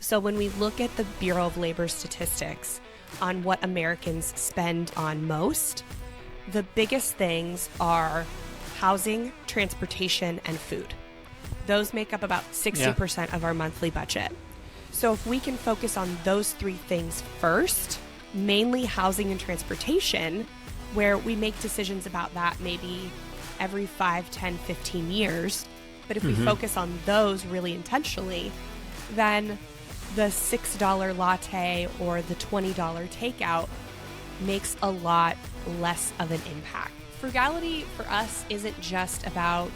So when we look at the Bureau of Labor statistics on what Americans spend on most, the biggest things are housing, transportation, and food. Those make up about 60% of our monthly budget. So if we can focus on those three things first, mainly housing and transportation, where we make decisions about that maybe every 5, 10, 15 years. But if we focus on those really intentionally, then the $6 latte or the $20 takeout makes a lot less of an impact. Frugality for us isn't just about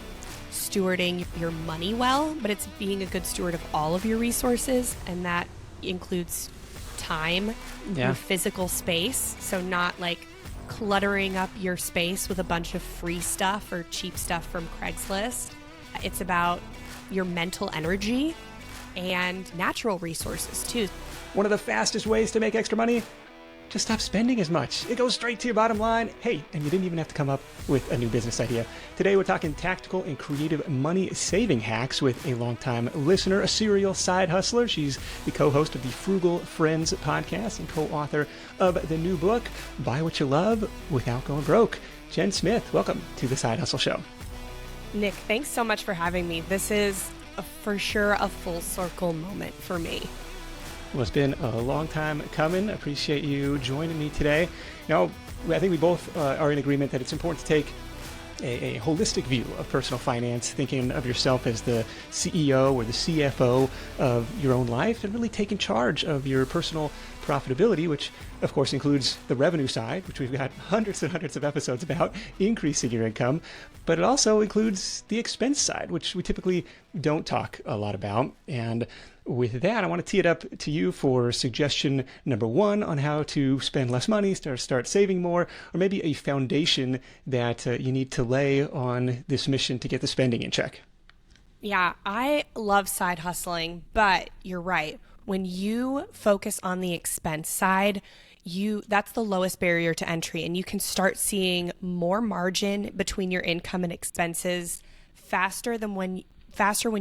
stewarding your money well, but it's being a good steward of all of your resources, and that includes time, your physical space, so not like cluttering up your space with a bunch of free stuff or cheap stuff from Craigslist. It's about your mental energy and natural resources too. One of the fastest ways to make extra money, just stop spending as much. It goes straight to your bottom line. Hey, and you didn't even have to come up with a new business idea. Today we're talking tactical and creative money saving hacks with a longtime listener, a serial side hustler. She's the co-host of the Frugal Friends podcast and co-author of the new book, Buy What You Love Without Going Broke. Jen Smith, welcome to the Side Hustle Show. Nick, thanks so much for having me. This is for sure a full circle moment for me. Well, it's been a long time coming. I appreciate you joining me today. Now, I think we both are in agreement that it's important to take a holistic view of personal finance, thinking of yourself as the CEO or the CFO of your own life, and really taking charge of your personal profitability, which of course includes the revenue side, which we've got hundreds and hundreds of episodes about, increasing your income, but it also includes the expense side, which we typically don't talk a lot about. And with that, I want to tee it up to you for suggestion number one on how to spend less money, start saving more, or maybe a foundation that you need to lay on this mission to get the spending in check. Yeah, I love side hustling, but you're right. When you focus on the expense side, that's the lowest barrier to entry, and you can start seeing more margin between your income and expenses faster when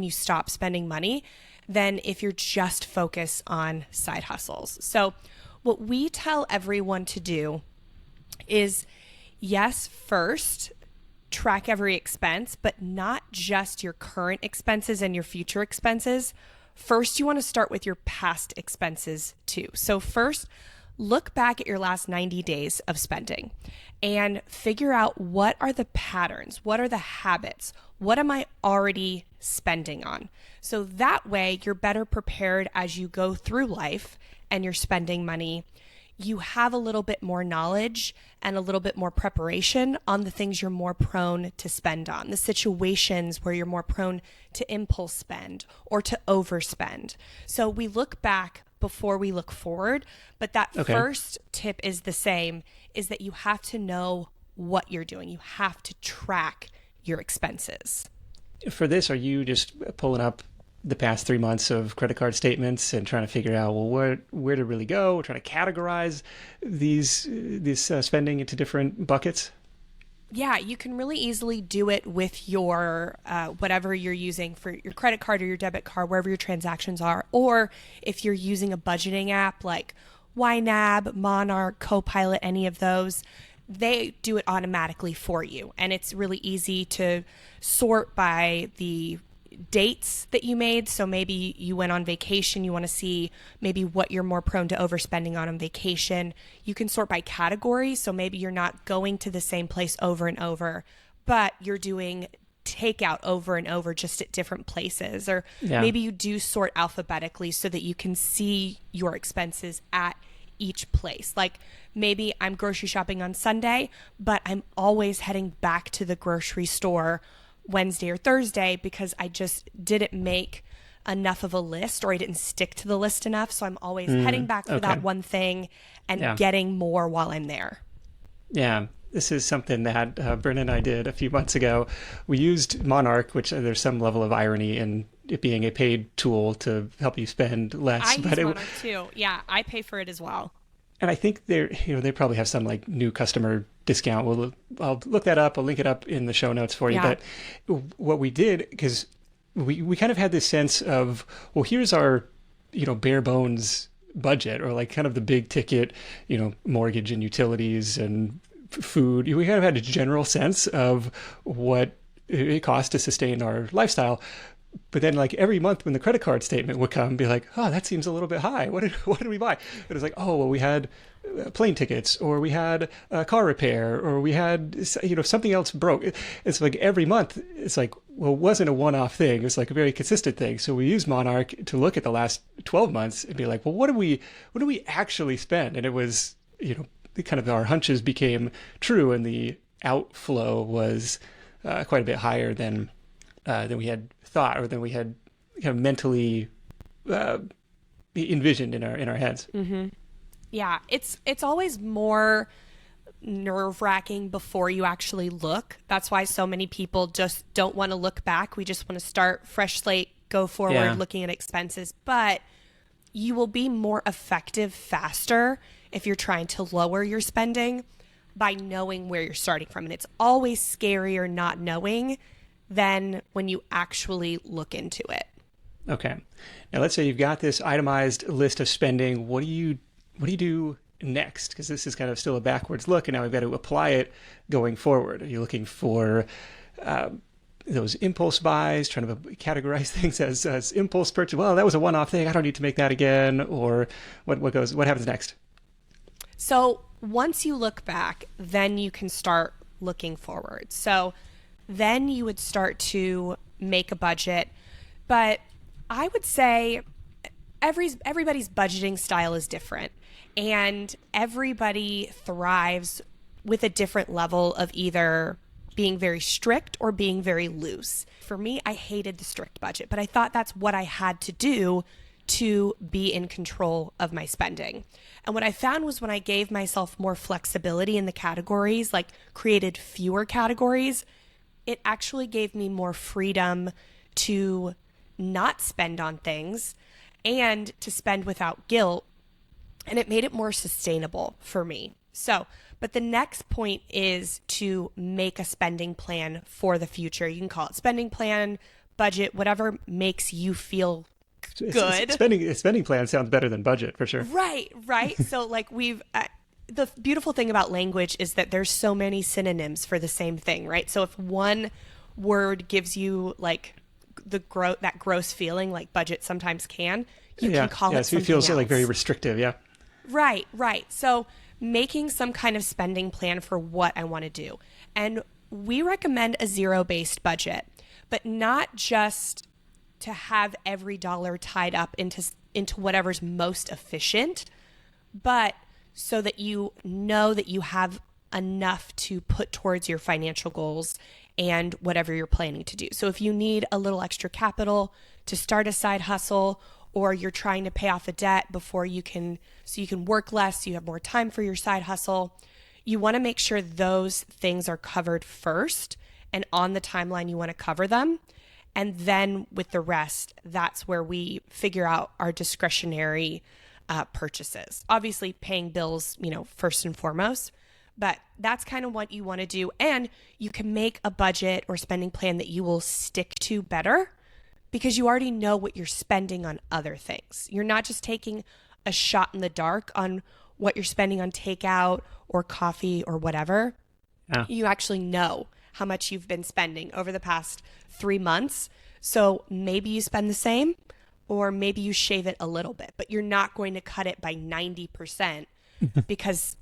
you stop spending money than if you're just focused on side hustles. So what we tell everyone to do is, yes, first, track every expense, but not just your current expenses and your future expenses. First, you want to start with your past expenses too. So first, look back at your last 90 days of spending and figure out what are the patterns, what are the habits, what am I already spending on? So that way you're better prepared as you go through life and you're spending money. You have a little bit more knowledge and a little bit more preparation on the things you're more prone to spend on, the situations where you're more prone to impulse spend or to overspend. So we look back before we look forward, but that first tip is the same, is that you have to know what you're doing. You have to track your expenses. For this, are you just pulling up the past 3 months of credit card statements and trying to figure out, well, where to really go? We're trying to categorize this spending into different buckets? Yeah, you can really easily do it with your whatever you're using for your credit card or your debit card, wherever your transactions are. Or if you're using a budgeting app like YNAB, Monarch, Copilot, any of those, they do it automatically for you. And it's really easy to sort by the dates that you made. So maybe you went on vacation, you want to see maybe what you're more prone to overspending on vacation. You can sort by category. So maybe you're not going to the same place over and over, but you're doing takeout over and over just at different places. Or maybe you do sort alphabetically so that you can see your expenses at each place. Like maybe I'm grocery shopping on Sunday, but I'm always heading back to the grocery store Wednesday or Thursday because I just didn't make enough of a list, or I didn't stick to the list enough. So I'm always heading back for that one thing and getting more while I'm there. Yeah. This is something that Brennan and I did a few months ago. We used Monarch, which there's some level of irony in it being a paid tool to help you spend less. I use Monarch too. Yeah, I pay for it as well. And I think they probably have some like new customer discount. I'll look that up. I'll link it up in the show notes for you. But what we did, because we kind of had this sense of, well, here's our bare bones budget, or like kind of the big ticket, mortgage and utilities and food. We kind of had a general sense of what it costs to sustain our lifestyle. But then, like, every month when the credit card statement would come, be like, oh, that seems a little bit high. What did we buy? It was like, oh, well, we had plane tickets, or we had a car repair, or we had, something else broke. It's like every month, it's like, well, it wasn't a one-off thing. It was like a very consistent thing. So we used Monarch to look at the last 12 months and be like, well, what do we actually spend? And it was, kind of our hunches became true, and the outflow was quite a bit higher than we had thought, or than we had kind of mentally envisioned in our heads. Mm-hmm. Yeah, it's always more nerve-wracking before you actually look. That's why so many people just don't want to look back. We just want to start fresh slate, go forward, looking at expenses. But you will be more effective faster if you're trying to lower your spending by knowing where you're starting from. And it's always scarier not knowing than when you actually look into it. Okay. Now let's say you've got this itemized list of spending. What do you do next? Because this is kind of still a backwards look, and now we've got to apply it going forward. Are you looking for those impulse buys, trying to categorize things as impulse purchase? Well, that was a one-off thing. I don't need to make that again. Or what happens next? So once you look back, then you can start looking forward. So then you would start to make a budget. But I would say everybody's budgeting style is different, and everybody thrives with a different level of either being very strict or being very loose. For me, I hated the strict budget, but I thought that's what I had to do to be in control of my spending. And what I found was when I gave myself more flexibility in the categories, like created fewer categories, it actually gave me more freedom to not spend on things and to spend without guilt. And it made it more sustainable for me. So, but the next point is to make a spending plan for the future. You can call it spending plan, budget, whatever makes you feel good. Spending plan sounds better than budget for sure. Right. So like the beautiful thing about language is that there's so many synonyms for the same thing, right? So if one word gives you like that gross feeling, like budget sometimes can, you can call it so something it feels else. like very restrictive. Yeah. Right. So making some kind of spending plan for what I want to do. And we recommend a zero-based budget, but not just to have every dollar tied up into whatever's most efficient, but so that you know that you have enough to put towards your financial goals and whatever you're planning to do. So if you need a little extra capital to start a side hustle, or you're trying to pay off a debt so you can work less, so you have more time for your side hustle, you want to make sure those things are covered first, and on the timeline you want to cover them. And then with the rest, that's where we figure out our discretionary purchases. Obviously paying bills, first and foremost, but that's kind of what you want to do. And you can make a budget or spending plan that you will stick to better because you already know what you're spending on other things. You're not just taking a shot in the dark on what you're spending on takeout or coffee or whatever. Yeah. You actually know how much you've been spending over the past 3 months. So maybe you spend the same, or maybe you shave it a little bit, but you're not going to cut it by 90% because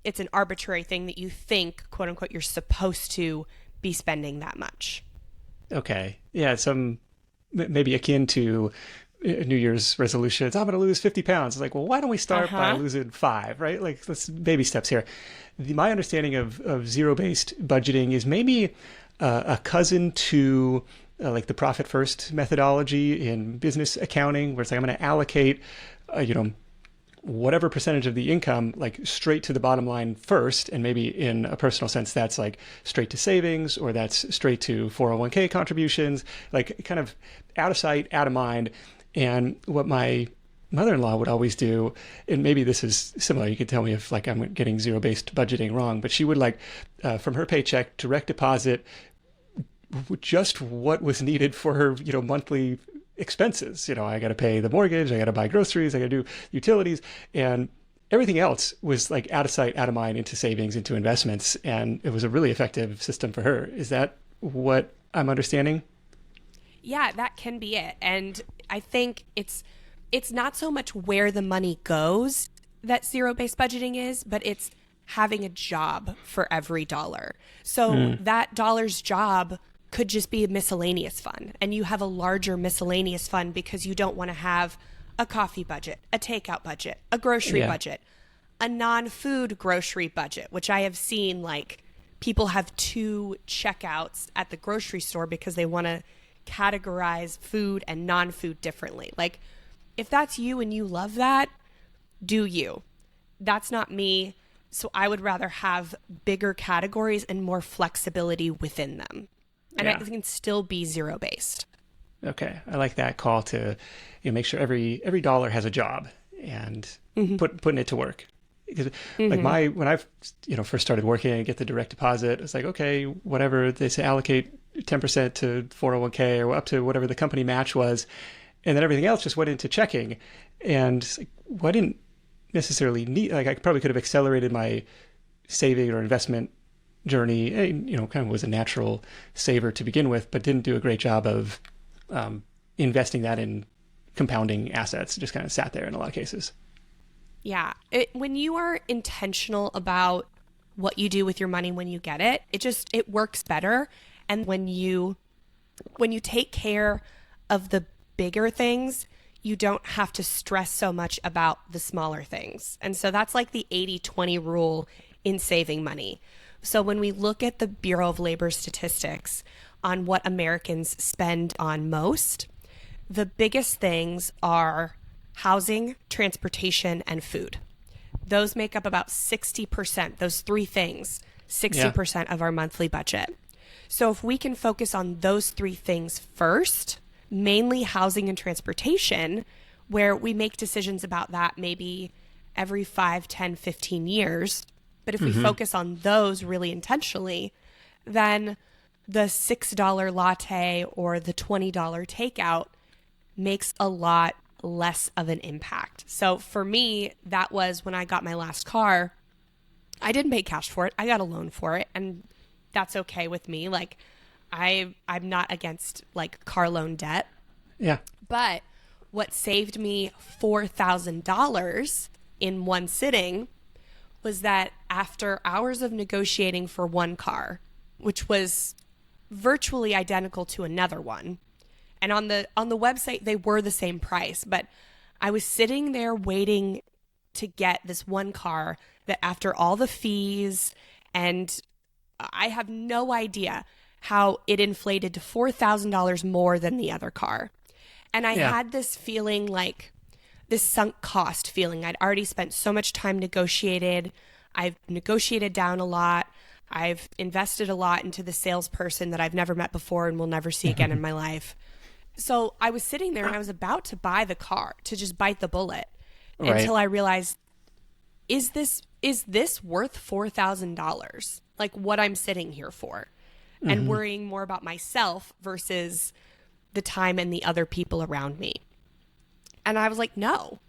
it's an arbitrary thing that you think, quote unquote, you're supposed to be spending that much. Okay. Yeah. Maybe akin to New Year's resolutions. I'm going to lose 50 pounds. It's like, well, why don't we start by losing 5, right? Like, let's baby steps here. My understanding of zero-based budgeting is maybe a cousin to like the profit first methodology in business accounting, where it's like, I'm going to allocate, whatever percentage of the income, like straight to the bottom line first. And maybe in a personal sense, that's like straight to savings, or that's straight to 401k contributions, like kind of out of sight, out of mind. And what my mother-in-law would always do, and maybe this is similar, you could tell me if like I'm getting zero-based budgeting wrong, but she would like from her paycheck direct deposit just what was needed for her, monthly expenses. I got to pay the mortgage, I got to buy groceries, I got to do utilities, and everything else was like out of sight, out of mind, into savings, into investments. And it was a really effective system for her. Is that what I'm understanding? Yeah, that can be it. And I think it's not so much where the money goes that zero-based budgeting is, but it's having a job for every dollar. So that dollar's job could just be a miscellaneous fund, and you have a larger miscellaneous fund because you don't want to have a coffee budget, a takeout budget, a grocery budget, a non-food grocery budget, which I have seen like people have 2 checkouts at the grocery store because they want to categorize food and non-food differently. Like, if that's you and you love that, do you. That's not me. So I would rather have bigger categories and more flexibility within them. And it can still be zero-based. Okay. I like that call to make sure every dollar has a job and putting it to work. Because like when I first started working and get the direct deposit, it's like, okay, whatever they say, allocate 10% to 401k or up to whatever the company match was. And then everything else just went into checking. And like, well, I didn't necessarily need, like I probably could have accelerated my saving or investment journey, and, kind of was a natural saver to begin with, but didn't do a great job of investing that in compounding assets. It just kind of sat there in a lot of cases. Yeah. When you are intentional about what you do with your money when you get it, it works better. And when you take care of the bigger things, you don't have to stress so much about the smaller things. And so that's like the 80-20 rule in saving money. So when we look at the Bureau of Labor statistics on what Americans spend on most, the biggest things are housing, transportation, and food. Those make up about 60%, those 3 things, 60% of our monthly budget. So if we can focus on those 3 things first, mainly housing and transportation, where we make decisions about that maybe every 5, 10, 15 years. But if we focus on those really intentionally, then the $6 latte or the $20 takeout makes a lot less of an impact. So for me, that was when I got my last car. I didn't pay cash for it. I got a loan for it, and that's okay with me. Like, I'm not against like car loan debt. Yeah. But what saved me $4,000 in one sitting was that after hours of negotiating for one car, which was virtually identical to another one, and on the website they were the same price, but I was sitting there waiting to get this one car that after all the fees, and I have no idea how it inflated to $4,000 more than the other car. And I had this feeling like this sunk cost feeling. I'd already spent so much time negotiated. I've negotiated down a lot. I've invested a lot into the salesperson that I've never met before and will never see again in my life. So I was sitting there and I was about to buy the car, to just bite the bullet, until I realized, is this worth $4,000? Like, what I'm sitting here for? And worrying more about myself versus the time and the other people around me. And I was like, no.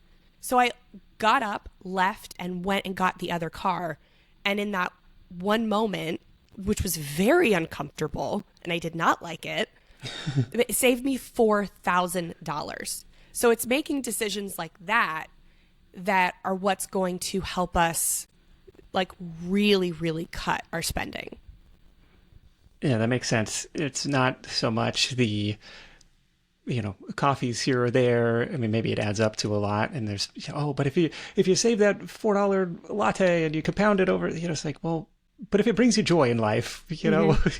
So I got up, left, and went and got the other car. And in that one moment, which was very uncomfortable, and I did not like it, it saved me $4,000. So it's making decisions like that are what's going to help us like really, really cut our spending. Yeah, that makes sense. It's not so much the, coffees here or there. I mean, maybe it adds up to a lot, and there's, but if you save that $4 latte and you compound it over, it's like, well, but if it brings you joy in life,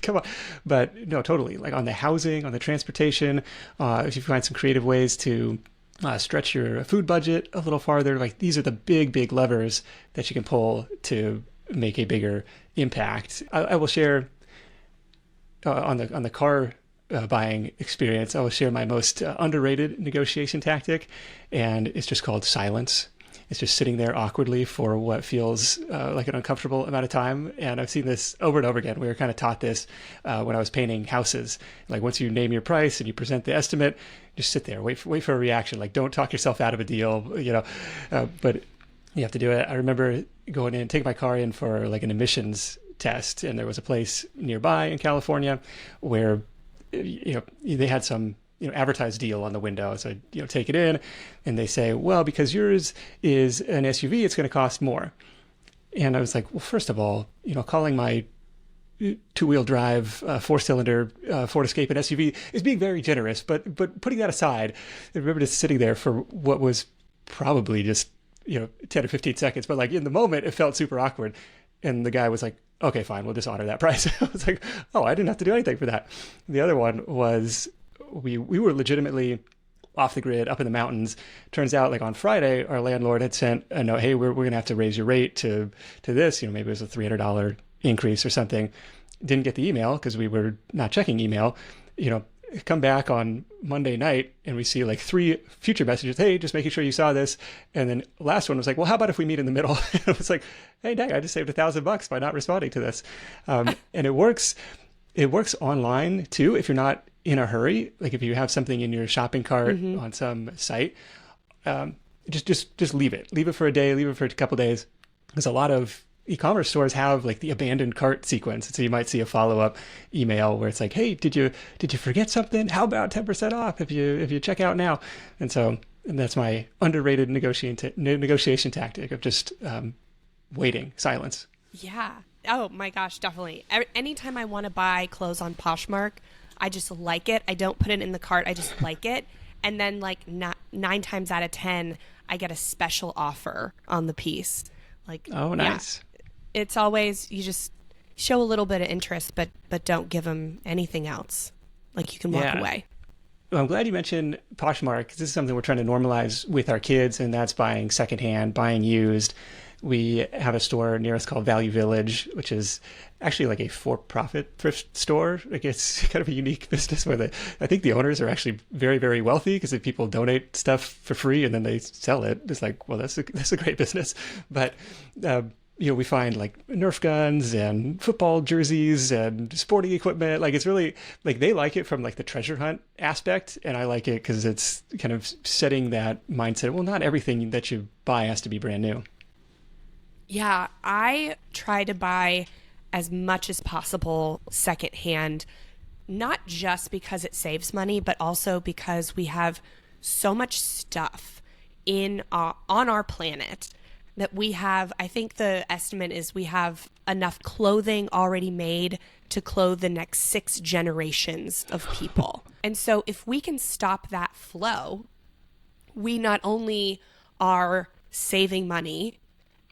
come on. But no, totally. Like on the housing, on the transportation, if you find some creative ways to stretch your food budget a little farther, like these are the big levers that you can pull to make a bigger impact. I will share on the car buying experience. I will share my most underrated negotiation tactic, and it's just called silence. it's just sitting there awkwardly for what feels like an uncomfortable amount of time. And I've seen this over and over again. We were kind of taught this when I was painting houses. Like once you name your price and you present the estimate, just sit there, wait for a reaction. Like don't talk yourself out of a deal, but you have to do it. I remember going in, taking my car in for like an emissions test, and there was a place nearby in California where they had some advertised deal on the window. So I take it in, and they say, well, because yours is an SUV, it's going to cost more. And I was like, well, first of all, calling my two-wheel drive, four-cylinder Ford Escape an SUV is being very generous. But putting that aside, I remember just sitting there for what was probably just 10 or 15 seconds, but like in the moment, it felt super awkward. And the guy was like, okay, fine, we'll just honor that price. I was like, oh, I didn't have to do anything for that. The other one was we were legitimately off the grid, up in the mountains. Turns out, like on Friday, our landlord had sent a note, hey, we're going to have to raise your rate to this. Maybe it was a $300 increase or something. Didn't get the email because we were not checking email. Come back on Monday night and we see like 3 future messages. Hey, just making sure you saw this. And then last one was like, well, how about if we meet in the middle? And it was like, hey, dang, I just saved $1,000 by not responding to this. And it works online too. If you're not in a hurry, like if you have something in your shopping cart on some site, just leave it for a day, leave it for a couple days. There's a lot of e-commerce stores have like the abandoned cart sequence. So you might see a follow-up email where it's like, hey, did you forget something? How about 10% off if you check out now? And that's my underrated negotiation tactic of just waiting, silence. Yeah. Oh my gosh, definitely. Anytime I want to buy clothes on Poshmark, I just like it. I don't put it in the cart. I just like it. And then like 9 times out of 10, I get a special offer on the piece. Like, oh, nice. Yeah, it's always, you just show a little bit of interest, but don't give them anything else. Like you can walk away. Well, I'm glad you mentioned Poshmark, because this is something we're trying to normalize with our kids, and that's buying secondhand, buying used. We have a store near us called Value Village, which is actually like a for-profit thrift store. Like it's kind of a unique business where I think the owners are actually very, very wealthy because if people donate stuff for free and then they sell it, it's like, well, that's a great business. But we find like Nerf guns and football jerseys and sporting equipment. Like it's really like they like it from like the treasure hunt aspect, and I like it because it's kind of setting that mindset. Well, not everything that you buy has to be brand new. Yeah, I try to buy as much as possible secondhand, not just because it saves money, but also because we have so much stuff on our planet that we have. I think the estimate is we have enough clothing already made to clothe the next 6 generations of people. And so if we can stop that flow, we not only are saving money,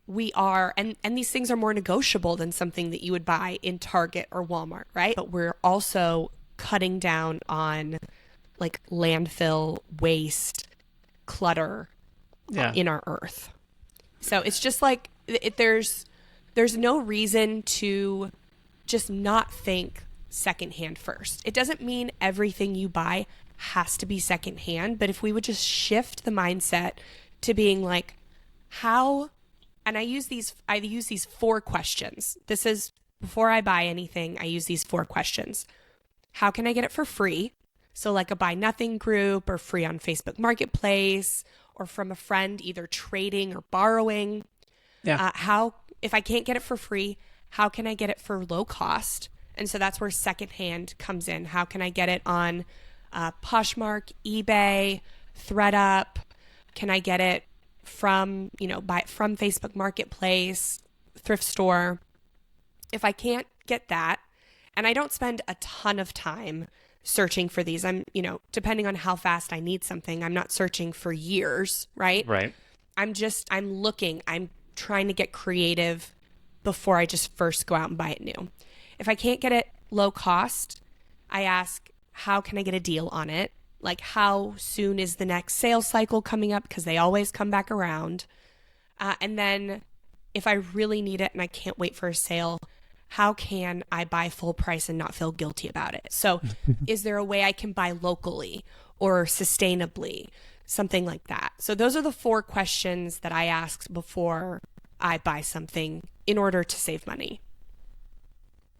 we are, and these things are more negotiable than something that you would buy in Target or Walmart, right? But we're also cutting down on like landfill waste, clutter in our earth. So it's just like there's no reason to just not think secondhand first. It doesn't mean everything you buy has to be secondhand, but if we would just shift the mindset to being like, how. And I use these 4 questions. This is before I buy anything, I use these 4 questions. How can I get it for free? So like a buy nothing group or free on Facebook Marketplace or from a friend, either trading or borrowing. Yeah. If I can't get it for free, how can I get it for low cost? And so that's where secondhand comes in. How can I get it on Poshmark, eBay, ThreadUp? Can I get it from Facebook Marketplace, thrift store? If I can't get that, and I don't spend a ton of time searching for these, I'm, depending on how fast I need something, I'm not searching for years, right? Right. I'm looking, I'm trying to get creative before I just first go out and buy it new. If I can't get it low cost, I ask, how can I get a deal on it? Like, how soon is the next sales cycle coming up? Because they always come back around. And then if I really need it and I can't wait for a sale, how can I buy full price and not feel guilty about it? So is there a way I can buy locally or sustainably? something like that. So those are the 4 questions that I ask before I buy something in order to save money.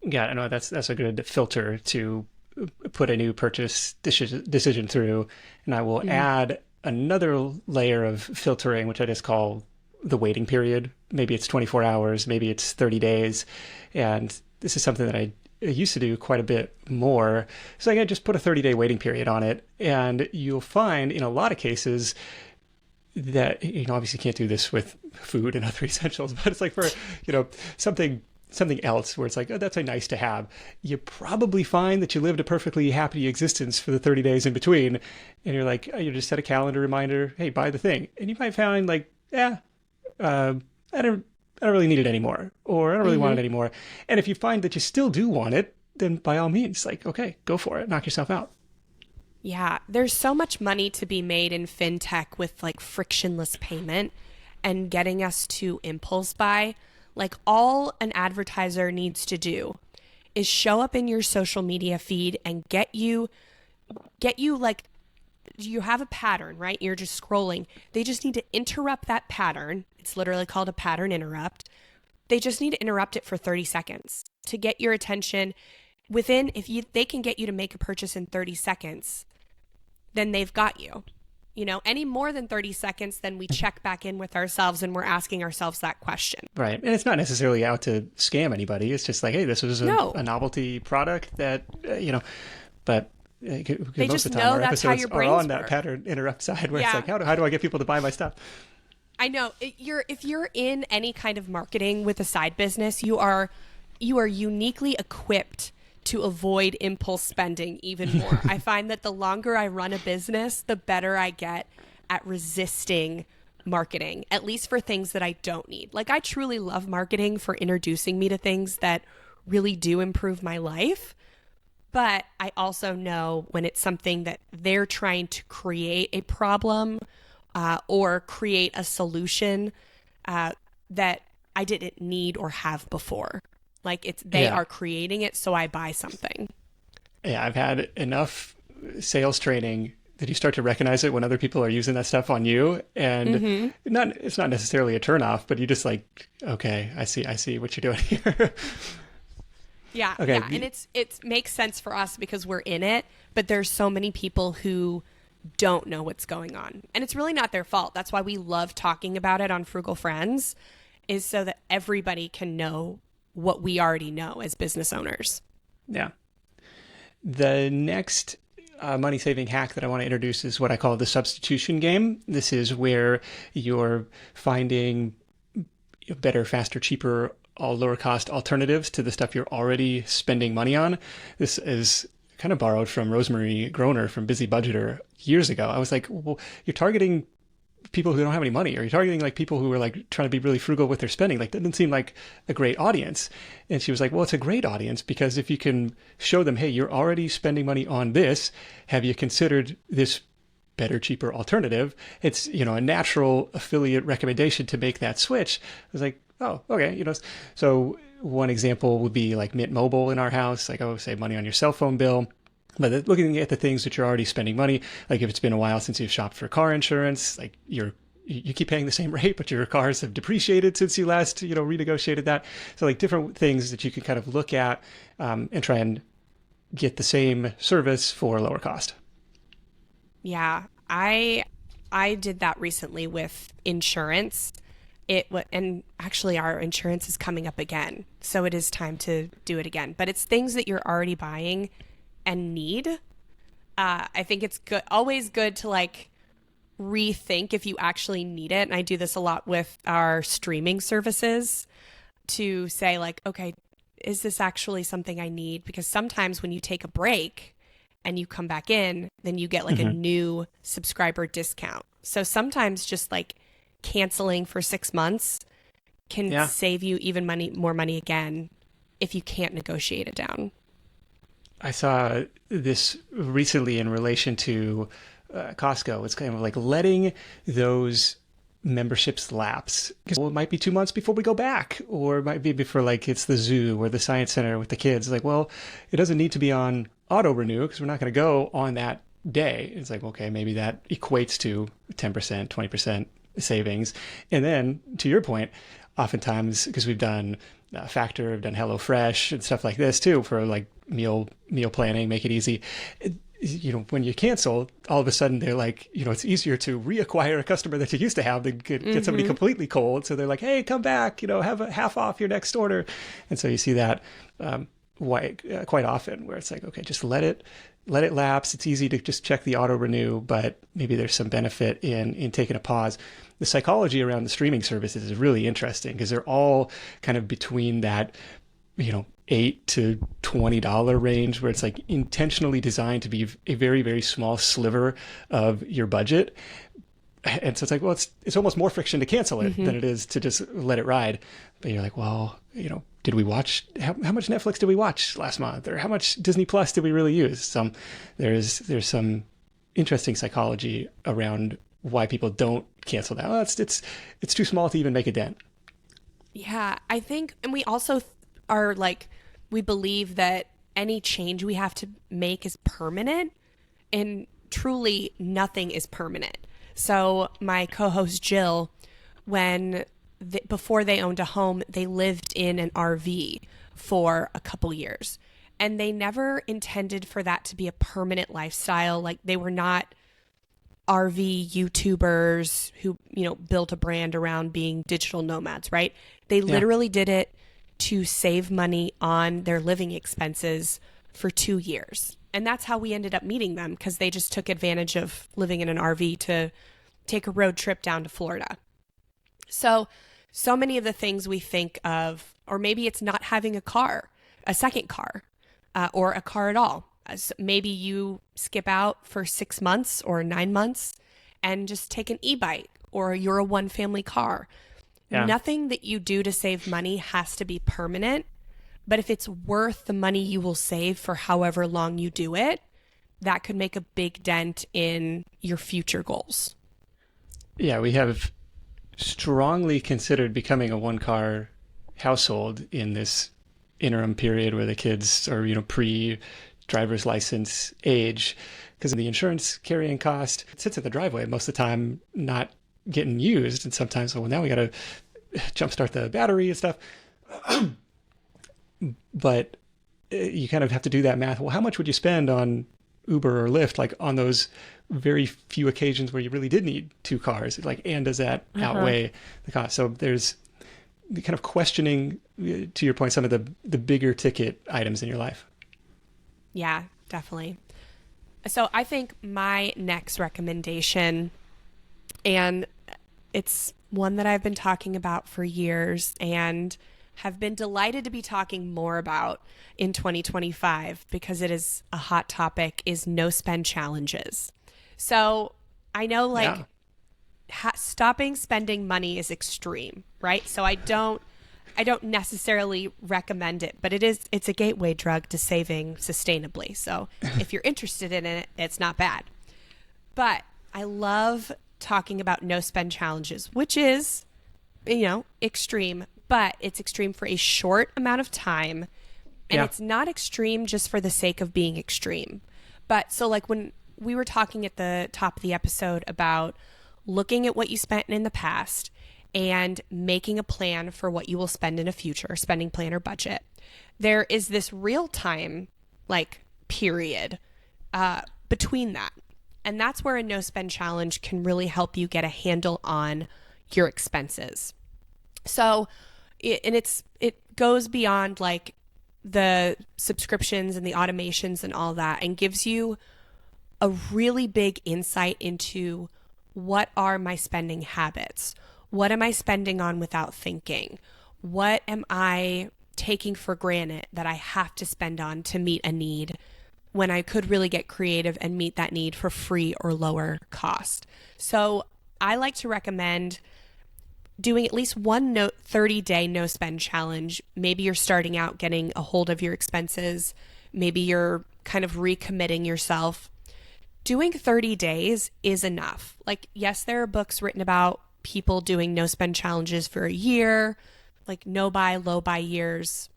Yeah, I know that's a good filter to put a new purchase decision through. And I will add another layer of filtering, which I just call the waiting period. Maybe it's 24 hours, maybe it's 30 days. And this is something that I used to do quite a bit more. So I just put a 30-day waiting period on it. And you'll find in a lot of cases that, obviously you can't do this with food and other essentials, but it's like for, something else where it's like, oh, that's a nice to have. You probably find that you lived a perfectly happy existence for the 30 days in between. And you're like, oh, you just set a calendar reminder, hey, buy the thing. And you might find like, I don't really need it anymore, or I don't really want it anymore. And if you find that you still do want it, then by all means, like, okay, go for it, knock yourself out. Yeah, there's so much money to be made in fintech with like frictionless payment and getting us to impulse buy. Like all an advertiser needs to do is show up in your social media feed and get you like, you have a pattern, right? You're just scrolling. They just need to interrupt that pattern. It's literally called a pattern interrupt. They just need to interrupt it for 30 seconds to get your attention. They can get you to make a purchase in 30 seconds, then they've got you. Any more than 30 seconds, then we check back in with ourselves and we're asking ourselves that question. Right. And it's not necessarily out to scam anybody. It's just like, hey, this was a novelty product that, but they most just of the time know our that's how episodes your are brains on work. that pattern interrupt side where it's like, how do I get people to buy my stuff? I know. If you're in any kind of marketing with a side business, you are uniquely equipped to avoid impulse spending even more. I find that the longer I run a business, the better I get at resisting marketing, at least for things that I don't need. Like I truly love marketing for introducing me to things that really do improve my life. But I also know when it's something that they're trying to create a problem or create a solution that I didn't need or have before. Like they are creating it, so I buy something. Yeah, I've had enough sales training that you start to recognize it when other people are using that stuff on you, and it's not necessarily a turnoff, but you just like, okay, I see what you're doing here. Yeah, okay. Yeah, and it makes sense for us because we're in it, but there's so many people who don't know what's going on, and it's really not their fault. That's why we love talking about it on Frugal Friends, is so that everybody can know what we already know as business owners. Yeah. The next money-saving hack that I want to introduce is what I call the substitution game. This is where you're finding better, faster, cheaper, all lower-cost alternatives to the stuff you're already spending money on. This is kind of borrowed from Rosemary Groner from Busy Budgeter years ago. I was like, well, you're targeting people who don't have any money, or you're targeting like people who are like trying to be really frugal with their spending. Like that didn't seem like a great audience. And she was like, well, it's a great audience because if you can show them, hey, you're already spending money on this, have you considered this better, cheaper alternative? It's, a natural affiliate recommendation to make that switch. I was like, oh, okay. So one example would be like Mint Mobile in our house, like, oh, save money on your cell phone bill. But looking at the things that you're already spending money, like if it's been a while since you've shopped for car insurance, like you keep paying the same rate, but your cars have depreciated since you last, renegotiated that. So like different things that you can kind of look at and try and get the same service for lower cost. Yeah, I did that recently with insurance. And actually our insurance is coming up again, so it is time to do it again. But it's things that you're already buying and need. I think it's always good to like rethink if you actually need it. And I do this a lot with our streaming services to say like, okay, is this actually something I need? Because sometimes when you take a break and you come back in, then you get like a new subscriber discount. So sometimes just like canceling for 6 months can save you even more money again if you can't negotiate it down. I saw this recently in relation to Costco. It's kind of like letting those memberships lapse. Because it might be 2 months before we go back, or it might be before like it's the zoo or the science center with the kids. Like, well, it doesn't need to be on auto renew because we're not going to go on that day. It's like, okay, maybe that equates to 10%, 20% savings. And then to your point, oftentimes, because we've done Factor, we've done HelloFresh and stuff like this too for like meal planning, make it easy. When you cancel, all of a sudden they're like, it's easier to reacquire a customer that you used to have than get somebody completely cold. So they're like, hey, come back, have a half off your next order. And so you see that quite often where it's like, okay, just let it lapse. It's easy to just check the auto renew, but maybe there's some benefit in taking a pause. The psychology around the streaming services is really interesting because they're all kind of between that, $8 to $20 range, where it's like intentionally designed to be a very, very small sliver of your budget. And so it's like, well, it's almost more friction to cancel it than it is to just let it ride. But you're like, well, did we watch, how much Netflix did we watch last month? Or how much Disney Plus did we really use? There's some interesting psychology around why people don't cancel that. Well, it's too small to even make a dent. Yeah, I think, and we also are like, we believe that any change we have to make is permanent, and truly nothing is permanent. So my co-host Jill, before they owned a home, they lived in an RV for a couple years, and they never intended for that to be a permanent lifestyle. Like, they were not RV YouTubers who, built a brand around being digital nomads, right? They literally did it to save money on their living expenses for 2 years. And that's how we ended up meeting them, because they just took advantage of living in an RV to take a road trip down to Florida. So many of the things we think of, or maybe it's not having a second car, or a car at all. Maybe you skip out for 6 months or 9 months and just take an e-bike, or you're a one-family car. Yeah. Nothing that you do to save money has to be permanent, but if it's worth the money you will save for however long you do it, that could make a big dent in your future goals. Yeah, we have strongly considered becoming a one-car household in this interim period where the kids are, pre-driver's license age, because of the insurance carrying cost. It sits at the driveway most of the time, not getting used, and sometimes, well, now we got to jumpstart the battery and stuff. But you kind of have to do that math. Well, how much would you spend on Uber or Lyft, like on those very few occasions where you really did need two cars? Like, and does that outweigh the cost? So there's the kind of questioning, to your point, some of the bigger ticket items in your life. Yeah, definitely. So I think my next recommendation, and it's one that I've been talking about for years and have been delighted to be talking more about in 2025 because it is a hot topic, is no spend challenges. So I know stopping spending money is extreme, right? So I don't necessarily recommend it, but it's a gateway drug to saving sustainably. So if you're interested in it, it's not bad. But I love talking about no spend challenges, which is, extreme, but it's extreme for a short amount of time. And it's not extreme just for the sake of being extreme. But so like when we were talking at the top of the episode about looking at what you spent in the past and making a plan for what you will spend in a future, spending plan or budget, there is this real time period between that. And that's where a no spend challenge can really help you get a handle on your expenses. So it goes beyond the subscriptions and the automations and all that, and gives you a really big insight into what are my spending habits? What am I spending on without thinking? What am I taking for granted that I have to spend on to meet a need when I could really get creative and meet that need for free or lower cost? So I like to recommend doing at least one 30-day no spend challenge. Maybe you're starting out getting a hold of your expenses. Maybe you're kind of recommitting yourself. Doing 30 days is enough. Yes, there are books written about people doing no spend challenges for a year, no buy, low buy years.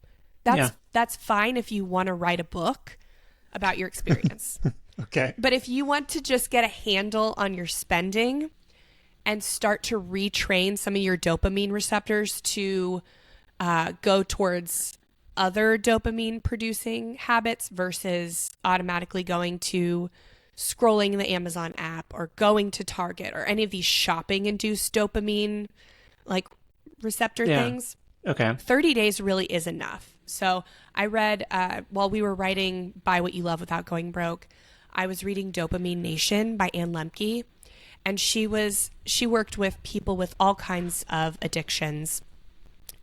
That's fine if you want to write a book about your experience. Okay. But if you want to just get a handle on your spending and start to retrain some of your dopamine receptors to go towards other dopamine producing habits versus automatically going to scrolling the Amazon app or going to Target or any of these shopping induced dopamine like receptor Yeah. things, Okay. 30 days really is enough. So I read while we were writing Buy What You Love Without Going Broke, I was reading Dopamine Nation by Ann Lemke, and she worked with people with all kinds of addictions.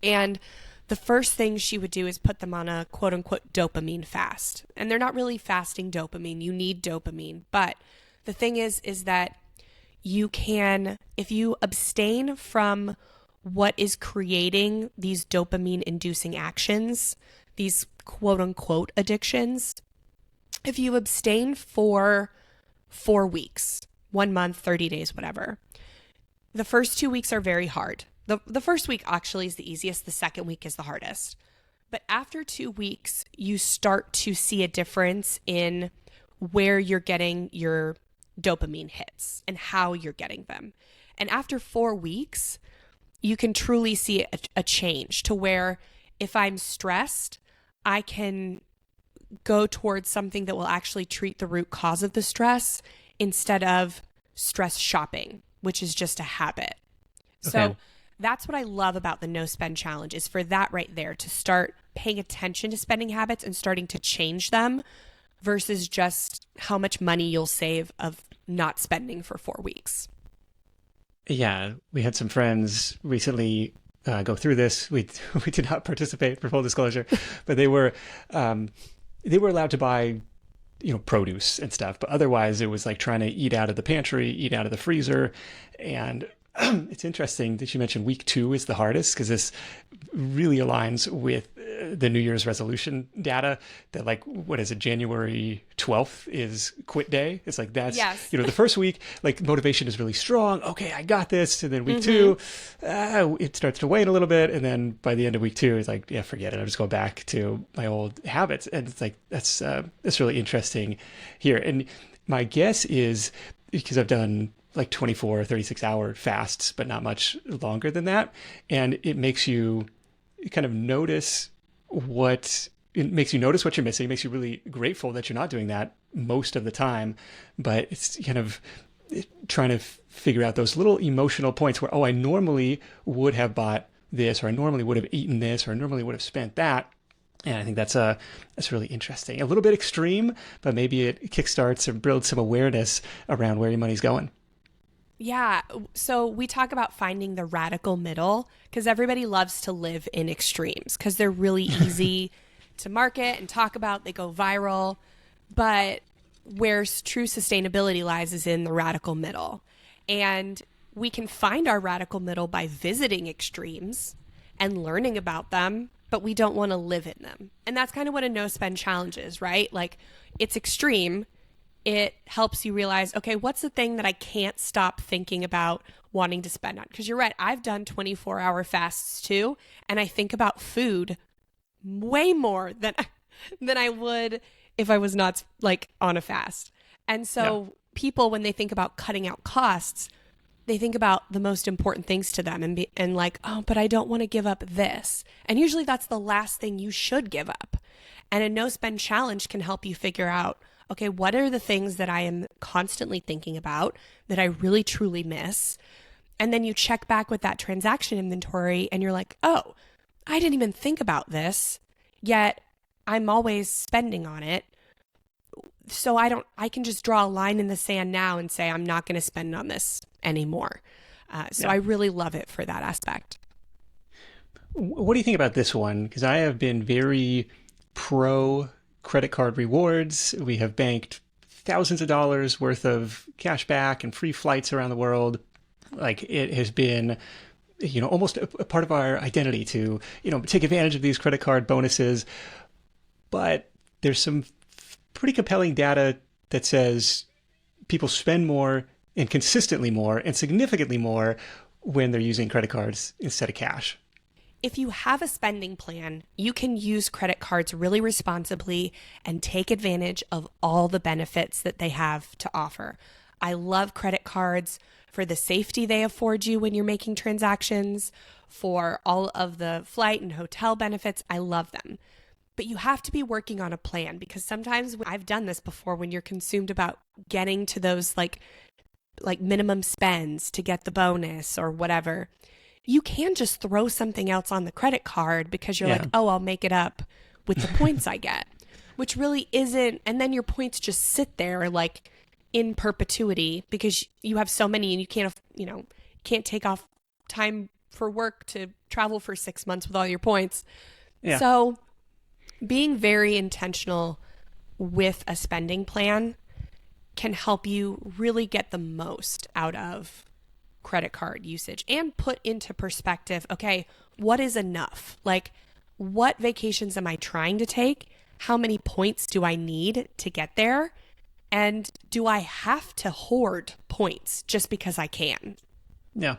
And the first thing she would do is put them on a quote unquote dopamine fast. And they're not really fasting dopamine. You need dopamine. But the thing is that you can, if you abstain from what is creating these dopamine inducing actions, these quote unquote addictions, if you abstain for 4 weeks, 1 month, 30 days, whatever, the first 2 weeks are very hard. The first week actually is the easiest. The second week is the hardest. But after 2 weeks, you start to see a difference in where you're getting your dopamine hits and how you're getting them. And after 4 weeks, you can truly see a change to where if I'm stressed, I can go towards something that will actually treat the root cause of the stress instead of stress shopping, which is just a habit. Okay. So that's what I love about the no spend challenge is for that right there to start paying attention to spending habits and starting to change them versus just how much money you'll save of not spending for 4 weeks. Yeah, we had some friends recently go through this. We did not participate, for full disclosure, but they were allowed to buy produce and stuff, but otherwise it was like trying to eat out of the pantry, eat out of the freezer. And it's interesting that you mentioned week 2 is the hardest because this really aligns with the New Year's resolution data that like, what is it? January 12th is quit day. It's like, that's, Yes. The first week, like motivation is really strong. Okay, I got this. And then week 2, it starts to wane a little bit. And then by the end of week 2, it's like, yeah, forget it. I'm just going back to my old habits. And it's like, that's really interesting here. And my guess is because I've done like 24 or 36 hour fasts, but not much longer than that. And it makes you kind of notice what you're missing. It makes you really grateful that you're not doing that most of the time, but it's kind of trying to figure out those little emotional points where, oh, I normally would have bought this, or I normally would have eaten this, or I normally would have spent that. And I think that's really interesting. A little bit extreme, but maybe it kickstarts or builds some awareness around where your money's going. Yeah. So we talk about finding the radical middle because everybody loves to live in extremes because they're really easy to market and talk about. They go viral. But where true sustainability lies is in the radical middle. And we can find our radical middle by visiting extremes and learning about them, but we don't want to live in them. And that's kind of what a no spend challenge is, right? Like it's extreme. It helps you realize, okay, what's the thing that I can't stop thinking about wanting to spend on? Because you're right, I've done 24-hour fasts too, and I think about food way more than I would if I was not like on a fast. And so people, when they think about cutting out costs, they think about the most important things to them and like, oh, but I don't want to give up this. And usually that's the last thing you should give up. And a no spend challenge can help you figure out, okay, what are the things that I am constantly thinking about that I really truly miss? And then you check back with that transaction inventory and you're like, oh, I didn't even think about this, yet I'm always spending on it. So I can just draw a line in the sand now and say, I'm not going to spend on this anymore. I really love it for that aspect. What do you think about this one? Because I have been very pro credit card rewards. We have banked thousands of dollars worth of cash back and free flights around the world. Like it has been, almost a part of our identity to, take advantage of these credit card bonuses. But there's some pretty compelling data that says people spend more and consistently more and significantly more when they're using credit cards instead of cash. if you have a spending plan, you can use credit cards really responsibly and take advantage of all the benefits that they have to offer. I love credit cards for the safety they afford you when you're making transactions, for all of the flight and hotel benefits. I love them. But you have to be working on a plan, because sometimes I've done this before, when you're consumed about getting to those like minimum spends to get the bonus or whatever, you can just throw something else on the credit card because you're like, oh, I'll make it up with the points I get, which really isn't. And then your points just sit there like in perpetuity because you have so many, and you can't take off time for work to travel for 6 months with all your points. Yeah. So being very intentional with a spending plan can help you really get the most out of credit card usage and put into perspective, okay, what is enough? Like, what vacations am I trying to take? How many points do I need to get there? And do I have to hoard points just because I can? Yeah.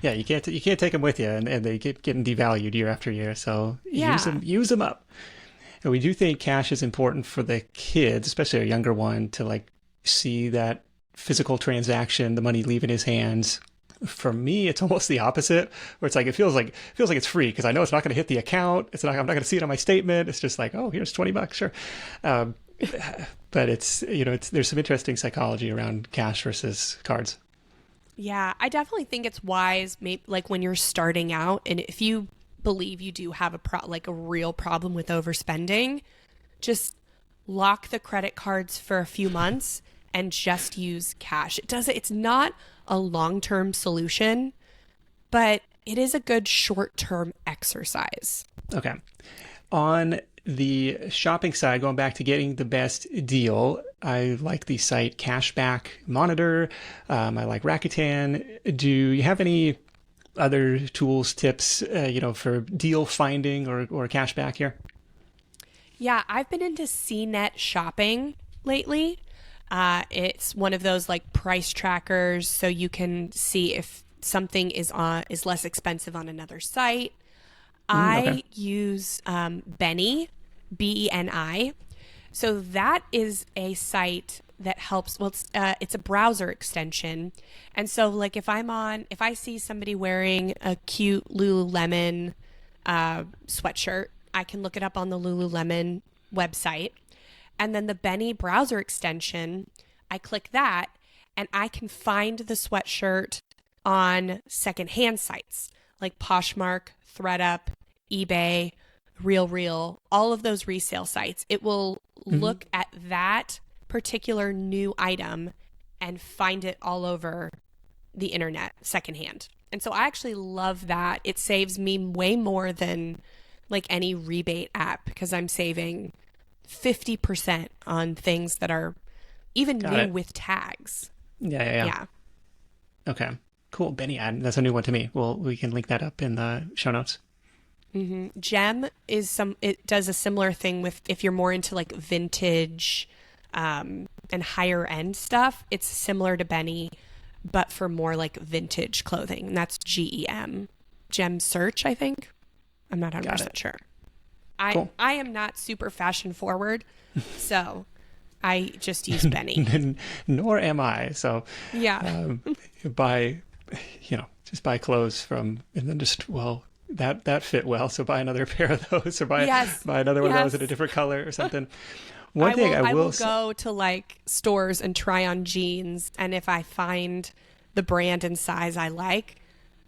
Yeah, you can't take them with you, and they keep getting devalued year after year. So use them up. And we do think cash is important for the kids, especially a younger one, to like see that physical transaction, the money leaving his hands. For me, it's almost the opposite, where it's like it feels like it's free because I know it's not going to hit the account. I'm not going to see it on my statement. It's just like, oh, here's $20, sure. But there's some interesting psychology around cash versus cards. Yeah, I definitely think it's wise, maybe like when you're starting out, and if you believe you do have a real problem with overspending, just lock the credit cards for a few months and just use cash. It's not a long-term solution, but it is a good short-term exercise. Okay. On the shopping side, going back to getting the best deal, I like the site Cashback Monitor. I like Rakuten. Do you have any other tools, tips, for deal finding or cashback here? Yeah, I've been into CNET shopping lately. It's one of those like price trackers, so you can see if something is less expensive on another site. I use Benny, BENI. So that is a site that helps. Well, it's a browser extension, and so like if I see somebody wearing a cute Lululemon sweatshirt, I can look it up on the Lululemon website, and then the Benny browser extension, I click that, and I can find the sweatshirt on secondhand sites like Poshmark, ThredUp, eBay, RealReal, all of those resale sites. It will look at that particular new item and find it all over the internet secondhand. And so I actually love that. It saves me way more than like any rebate app, because I'm saving 50% on things that are even new with tags. Yeah. Okay, cool. Benny ad. That's a new one to me. Well, we can link that up in the show notes. Mm-hmm. Gem it does a similar thing with if you're more into like vintage and higher end stuff. It's similar to Benny, but for more like vintage clothing. And that's GEM. Gem Search, I think. I'm not 100% sure. Cool. I am not super fashion forward, so I just use Benny. Nor am I. So yeah, just buy clothes from, and then just, well, that fit well, so buy another pair of those, or buy another one of those in a different color or something. I will go to like stores and try on jeans, and if I find the brand and size I like,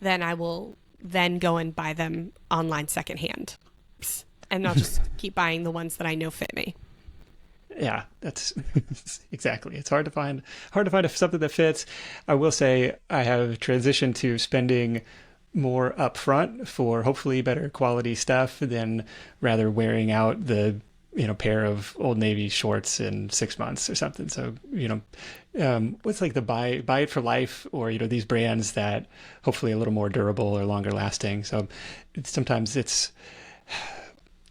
then I will then go and buy them online secondhand, and I'll just keep buying the ones that I know fit me. Yeah, that's exactly. It's hard to find something that fits. I will say I have transitioned to spending more upfront for hopefully better quality stuff than rather wearing out the pair of Old Navy shorts in 6 months or something. So what's like the buy it for life, or these brands that hopefully a little more durable or longer lasting. So sometimes it's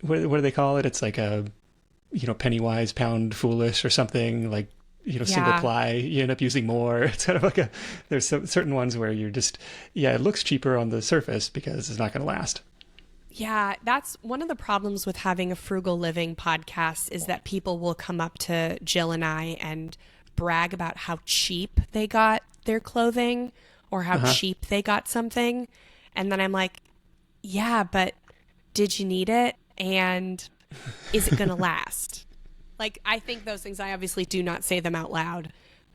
what do they call it? It's like a penny wise, pound foolish or something. Like single Yeah. ply, you end up using more. It's kind of like there's certain ones where you're just, yeah, it looks cheaper on the surface because it's not going to last. Yeah, that's one of the problems with having a frugal living podcast is that people will come up to Jill and I and brag about how cheap they got their clothing or how Uh-huh. cheap they got something. And then I'm like, yeah, but did you need it? And is it going to last? Like, I think those things, I obviously do not say them out loud,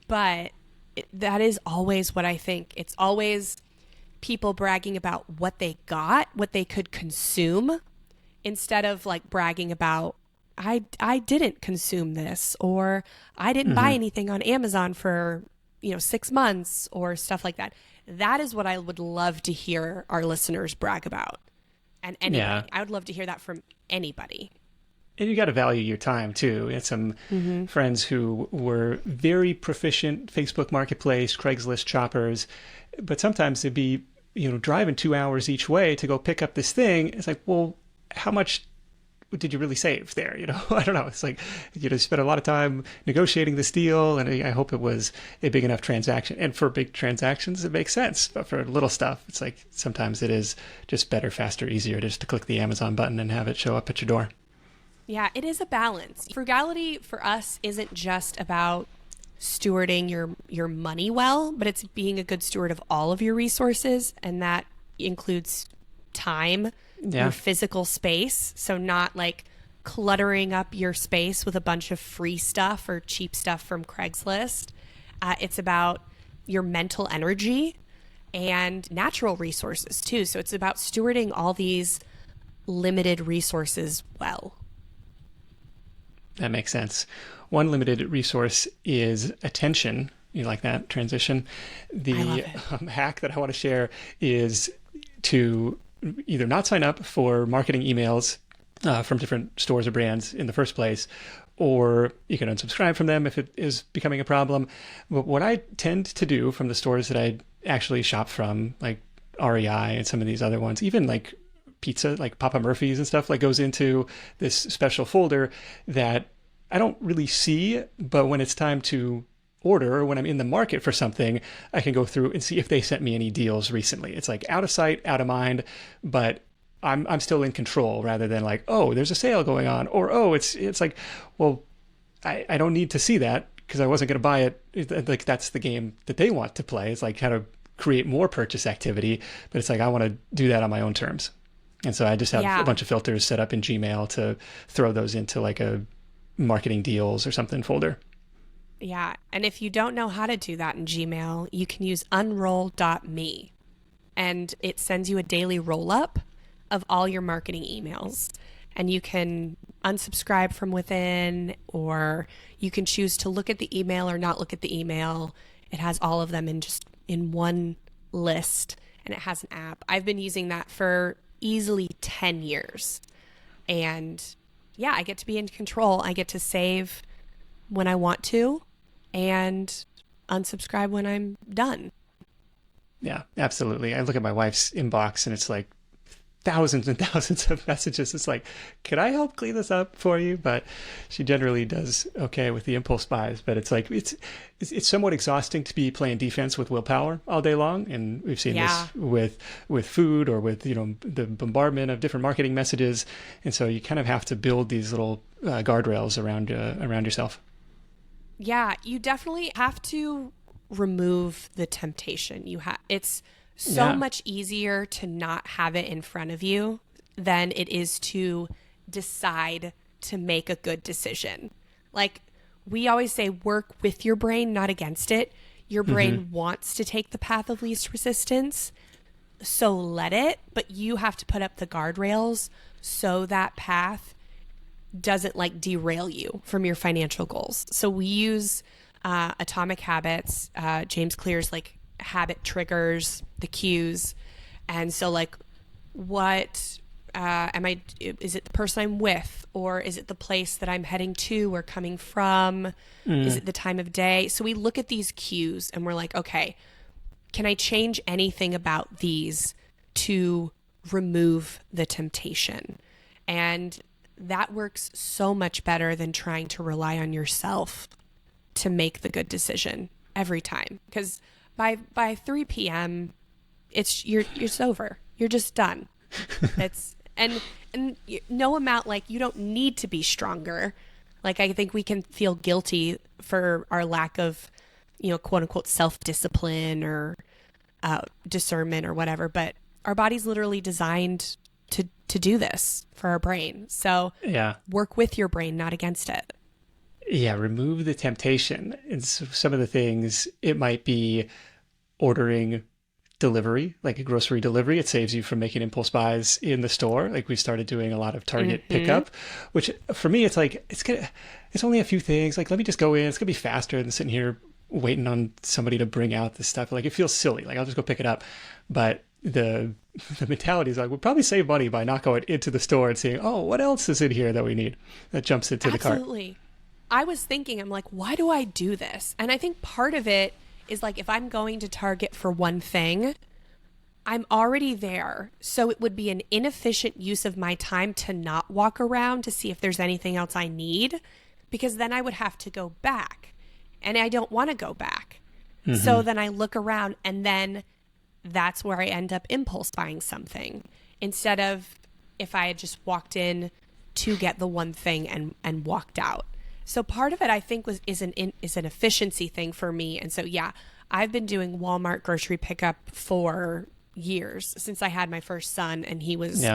but that is always what I think. It's always people bragging about what they got, what they could consume, instead of like bragging about, I didn't consume this, or I didn't buy Hmm. anything on Amazon for, 6 months or stuff like that. That is what I would love to hear our listeners brag about. And Yeah. anybody. I would love to hear that from anybody. And you got to value your time too. We had some Mm-hmm. friends who were very proficient Facebook Marketplace, Craigslist shoppers, but sometimes they'd be, driving 2 hours each way to go pick up this thing. It's like, well, how much did you really save there? I don't know. It's like, spent a lot of time negotiating this deal, and I hope it was a big enough transaction. And for big transactions, it makes sense. But for little stuff, it's like sometimes it is just better, faster, easier just to click the Amazon button and have it show up at your door. Yeah, it is a balance. Frugality for us isn't just about stewarding your money well, but it's being a good steward of all of your resources, and that includes time, your Yeah. physical space, so not like cluttering up your space with a bunch of free stuff or cheap stuff from Craigslist. It's about your mental energy and natural resources too. So it's about stewarding all these limited resources well. That makes sense. One limited resource is attention. You like that transition? I love The it. hack that I want to share is to either not sign up for marketing emails from different stores or brands in the first place, or you can unsubscribe from them if it is becoming a problem. But what I tend to do from the stores that I actually shop from, like REI and some of these other ones, even like pizza, like Papa Murphy's and stuff, like goes into this special folder that I don't really see, but when it's time to order or when I'm in the market for something, I can go through and see if they sent me any deals recently. It's like out of sight, out of mind, but I'm still in control rather than like, oh, there's a sale going on, or oh, it's like, well, I don't need to see that because I wasn't going to buy it. Like that's the game that they want to play. It's like kind of create more purchase activity, but it's like I want to do that on my own terms. And so I just have a Yeah. bunch of filters set up in Gmail to throw those into like a marketing deals or something folder. Yeah. And if you don't know how to do that in Gmail, you can use unroll.me, and it sends you a daily roll up of all your marketing emails. And you can unsubscribe from within, or you can choose to look at the email or not look at the email. It has all of them in just in one list, and it has an app. I've been using that for easily 10 years. And yeah, I get to be in control. I get to save when I want to and unsubscribe when I'm done. Yeah, absolutely. I look at my wife's inbox and it's like thousands and thousands of messages. It's like, could I help clean this up for you? But she generally does okay with the impulse buys. But it's like it's somewhat exhausting to be playing defense with willpower all day long. And we've seen Yeah. this with food or with the bombardment of different marketing messages. And so you kind of have to build these little guardrails around yourself. Yeah, you definitely have to remove the temptation. It's so Yeah. much easier to not have it in front of you than it is to decide to make a good decision. Like we always say, work with your brain, not against it. Your brain wants to take the path of least resistance, so let it, but you have to put up the guardrails so that path doesn't like derail you from your financial goals. So we use Atomic Habits, James Clear's like habit triggers, the cues. And so like what is it the person I'm with, or is it the place that I'm heading to or coming from? Is it the time of day? So we look at these cues and we're like, okay, can I change anything about these to remove the temptation? And that works so much better than trying to rely on yourself to make the good decision every time. Because by 3 p.m., it's over. You're just done. It's and no amount, like, you don't need to be stronger. Like, I think we can feel guilty for our lack of, quote unquote self-discipline or discernment or whatever, but our body's literally designed to do this for our brain. So Yeah. work with your brain, not against it. Yeah, remove the temptation. And so some of the things, it might be ordering delivery, like a grocery delivery. It saves you from making impulse buys in the store. Like, we started doing a lot of Target pickup, which for me, it's like, it's only a few things. Like, let me just go in. It's gonna be faster than sitting here waiting on somebody to bring out this stuff. Like, it feels silly. Like, I'll just go pick it up. But the mentality is like, we'll probably save money by not going into the store and seeing, oh, what else is in here that we need, that jumps into the cart. Absolutely. I was thinking, I'm like, why do I do this? And I think part of it is, like, if I'm going to Target for one thing, I'm already there. So it would be an inefficient use of my time to not walk around to see if there's anything else I need, because then I would have to go back. And I don't want to go back. So then I look around, and then that's where I end up impulse buying something, instead of if I had just walked in to get the one thing and walked out. So part of it, I think, is an efficiency thing for me. And so, yeah, I've been doing Walmart grocery pickup for years, since I had my first son, and he was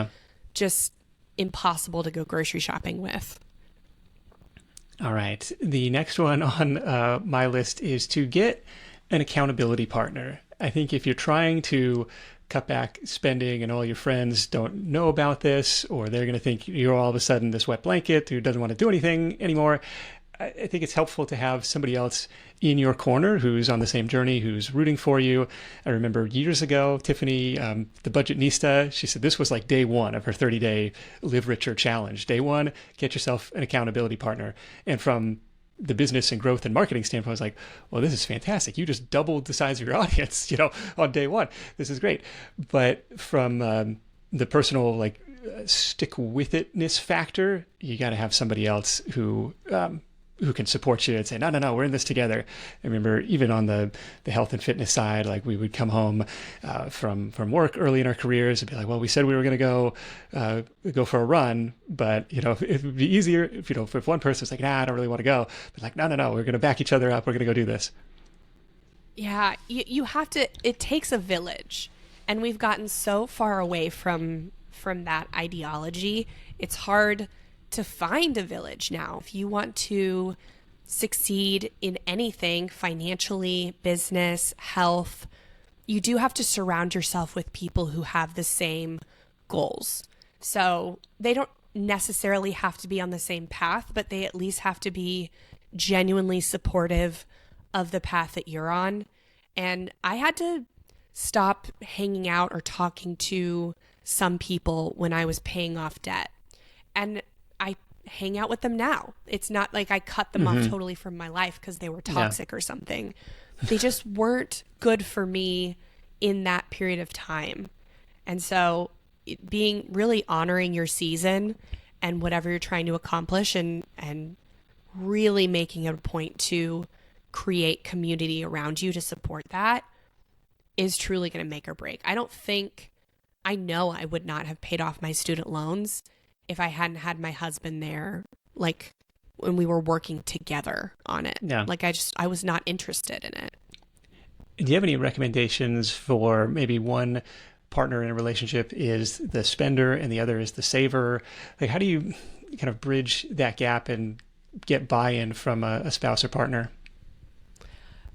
just impossible to go grocery shopping with. All right. The next one on my list is to get an accountability partner. I think if you're trying to cut back spending and all your friends don't know about this, or they're going to think you're all of a sudden this wet blanket who doesn't want to do anything anymore, I think it's helpful to have somebody else in your corner who's on the same journey, who's rooting for you. I remember years ago, Tiffany, the Budgetnista, she said this was like day one of her 30-day Live Richer challenge. Day one, get yourself an accountability partner. And from the business and growth and marketing standpoint, I was like, well, this is fantastic. You just doubled the size of your audience, on day one. This is great. But from the personal, like, stick with itness factor, you got to have somebody else who can support you and say, no, we're in this together. I remember even on the health and fitness side, like, we would come home from work early in our careers and be like, well, we said we were going to go for a run, but it would be easier if one person's like, nah, I don't really want to go, but like, no, we're going to back each other up. We're going to go do this. Yeah, you have to. It takes a village, and we've gotten so far away from that ideology. It's hard to find a village now. If you want to succeed in anything, financially, business, health, you do have to surround yourself with people who have the same goals. So they don't necessarily have to be on the same path, but they at least have to be genuinely supportive of the path that you're on. And I had to stop hanging out or talking to some people when I was paying off debt. And I hang out with them now. It's not like I cut them off totally from my life because they were toxic or something. They just weren't good for me in that period of time. And so being really honoring your season and whatever you're trying to accomplish, and really making it a point to create community around you to support that, is truly going to make or break. I know I would not have paid off my student loans if I hadn't had my husband there, like, when we were working together on it. Yeah. Like, I was not interested in it. Do you have any recommendations for maybe one partner in a relationship is the spender and the other is the saver? Like, how do you kind of bridge that gap and get buy-in from a spouse or partner?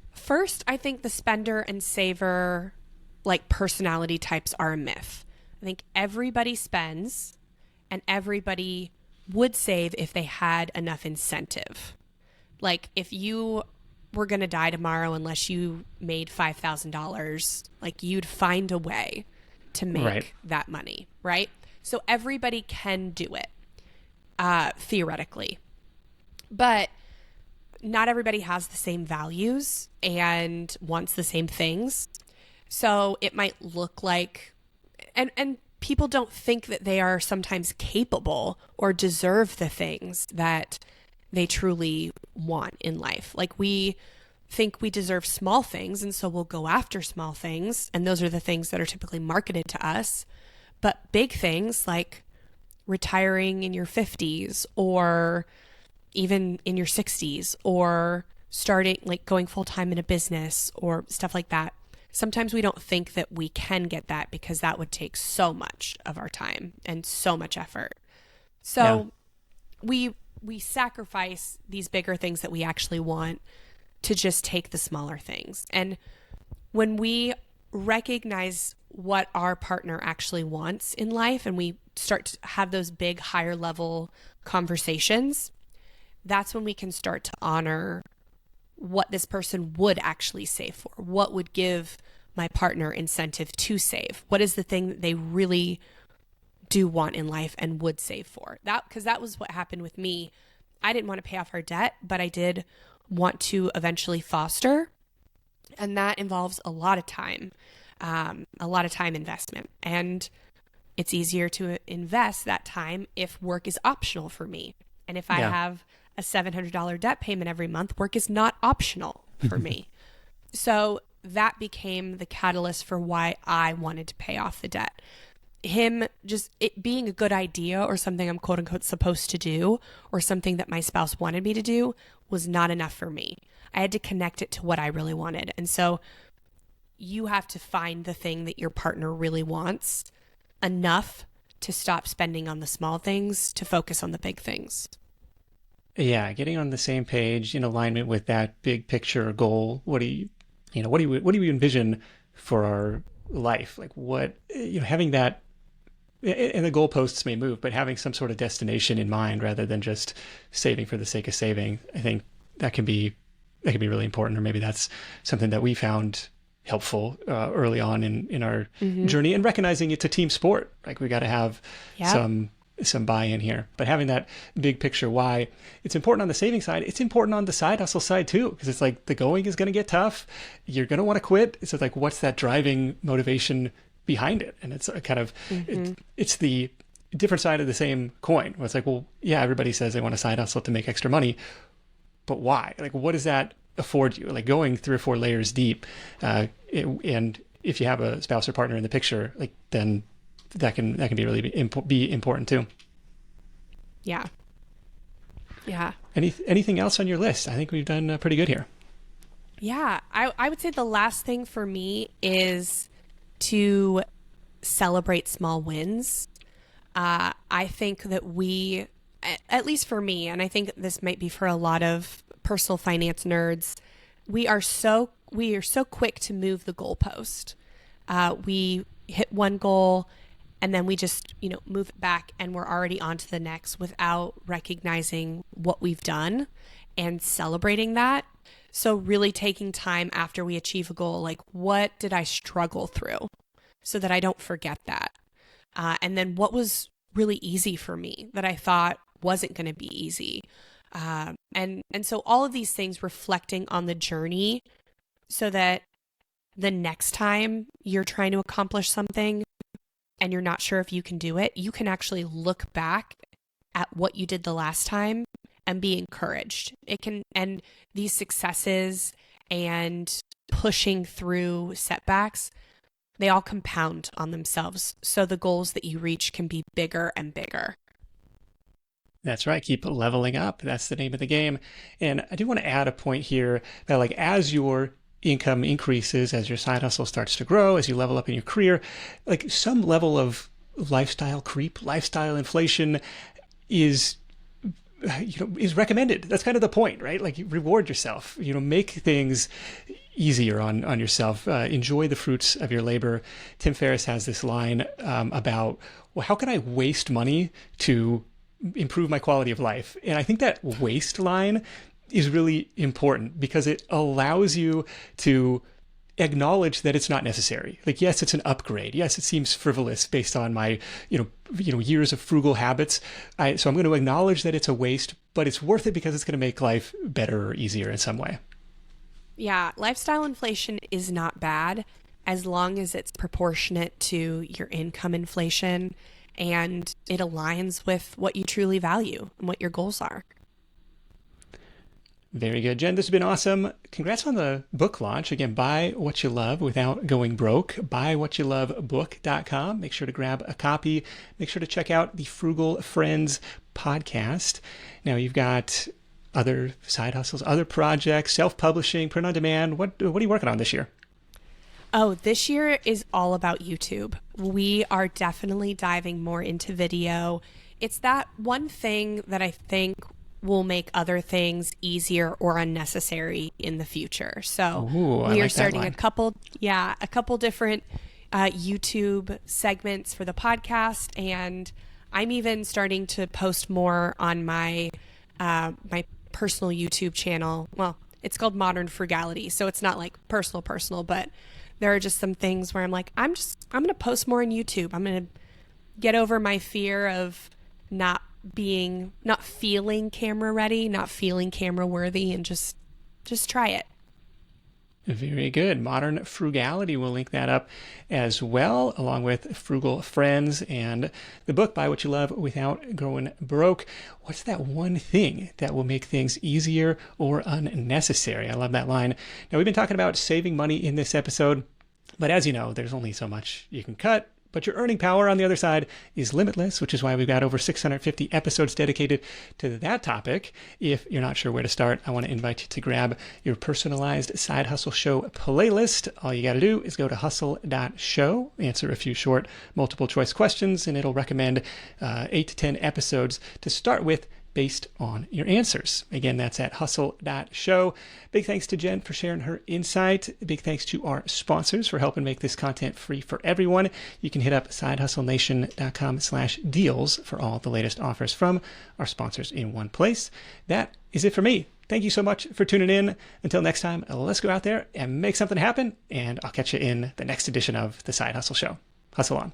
First, I think the spender and saver, like, personality types are a myth. I think everybody spends, and everybody would save if they had enough incentive. Like, if you were going to die tomorrow unless you made $5,000, like, you'd find a way to make that money, right? So everybody can do it, theoretically. But not everybody has the same values and wants the same things. So it might look like, and people don't think that they are sometimes capable or deserve the things that they truly want in life. Like we think we deserve small things, and so we'll go after small things, and those are the things that are typically marketed to us. But big things like retiring in your 50s or even in your 60s or starting like going full time in a business or stuff like that. Sometimes we don't think that we can get that because that would take so much of our time and so much effort. So we sacrifice these bigger things that we actually want to just take the smaller things. And when we recognize what our partner actually wants in life and we start to have those big higher level conversations, that's when we can start to honor what this person would actually save for. What would give my partner incentive to save? What is the thing that they really do want in life and would save for? That, because that was what happened with me. I didn't want to pay off our debt, but I did want to eventually foster. And that involves a lot of time investment. And it's easier to invest that time if work is optional for me. And if I have a $700 debt payment every month, work is not optional for me. So that became the catalyst for why I wanted to pay off the debt. Him just it being a good idea or something I'm quote unquote supposed to do or something that my spouse wanted me to do was not enough for me. I had to connect it to what I really wanted. And so you have to find the thing that your partner really wants enough to stop spending on the small things to focus on the big things. Yeah, getting on the same page in alignment with that big picture goal. What do you envision for our life? Like what, having that, and the goalposts may move, but having some sort of destination in mind rather than just saving for the sake of saving, I think that can be really important. Or maybe that's something that we found helpful early on in our journey, and recognizing it's a team sport. Like we got to have some buy-in here, but having that big picture why it's important on the saving side, it's important on the side hustle side too, because it's like the going is going to get tough. You're going to want to quit. So it's like, what's that driving motivation behind it? And it's a kind of, it's the different side of the same coin where it's like, well, yeah, everybody says they want a side hustle to make extra money, but why? Like, what does that afford you? Like going 3 or 4 layers deep. And if you have a spouse or partner in the picture, like then that can be really be important too. Yeah. Anything else on your list? I think we've done pretty good here. Yeah, I would say the last thing for me is to celebrate small wins. I think that we, at least for me, and I think this might be for a lot of personal finance nerds, we are so quick to move the goalpost. We hit one goal and then we just, move it back and we're already on to the next without recognizing what we've done and celebrating that. So really taking time after we achieve a goal, like what did I struggle through so that I don't forget that? And then what was really easy for me that I thought wasn't going to be easy? And so all of these things reflecting on the journey so that the next time you're trying to accomplish something and you're not sure if you can do it, you can actually look back at what you did the last time and be encouraged. And these successes and pushing through setbacks, they all compound on themselves. So the goals that you reach can be bigger and bigger. That's right. Keep leveling up. That's the name of the game. And I do want to add a point here that like as your income increases, as your side hustle starts to grow, as you level up in your career, like some level of lifestyle creep, lifestyle inflation is recommended. That's kind of the point, right? Like you reward yourself, make things easier on yourself, enjoy the fruits of your labor. Tim Ferriss has this line about, well, how can I waste money to improve my quality of life? And I think that waste line is really important because it allows you to acknowledge that it's not necessary. Like, yes, it's an upgrade. Yes, it seems frivolous based on my, years of frugal habits. So I'm going to acknowledge that it's a waste, but it's worth it because it's going to make life better or easier in some way. Yeah, lifestyle inflation is not bad as long as it's proportionate to your income inflation and it aligns with what you truly value and what your goals are. Very good, Jen. This has been awesome. Congrats on the book launch. Again, Buy What You Love Without Going Broke. BuyWhatYouLoveBook.com. Make sure to grab a copy. Make sure to check out the Frugal Friends podcast. Now, you've got other side hustles, other projects, self-publishing, print on demand. What are you working on this year? Oh, this year is all about YouTube. We are definitely diving more into video. It's that one thing that I think will make other things easier or unnecessary in the future. So we are starting a couple different YouTube segments for the podcast, and I'm even starting to post more on my my personal YouTube channel. Well, it's called Modern Frugality, so it's not like personal, but there are just some things where I'm like, I'm going to post more on YouTube. I'm going to get over my fear of not feeling camera ready, not feeling camera worthy, and just try it. Very good. Modern Frugality. We'll link that up as well, along with Frugal Friends and the book Buy What You Love Without Going Broke. What's that one thing that will make things easier or unnecessary? I love that line. Now, we've been talking about saving money in this episode, but as you know, there's only so much you can cut. But your earning power on the other side is limitless, which is why we've got over 650 episodes dedicated to that topic. If you're not sure where to start, I want to invite you to grab your personalized Side Hustle Show playlist. All you got to do is go to hustle.show, answer a few short multiple choice questions, and it'll recommend 8 to 10 episodes to start with based on your answers. Again, that's at hustle.show. Big thanks to Jen for sharing her insight. Big thanks to our sponsors for helping make this content free for everyone. You can hit up sidehustlenation.com/deals for all the latest offers from our sponsors in one place. That is it for me. Thank you so much for tuning in. Until next time, let's go out there and make something happen, and I'll catch you in the next edition of the Side Hustle Show. Hustle on.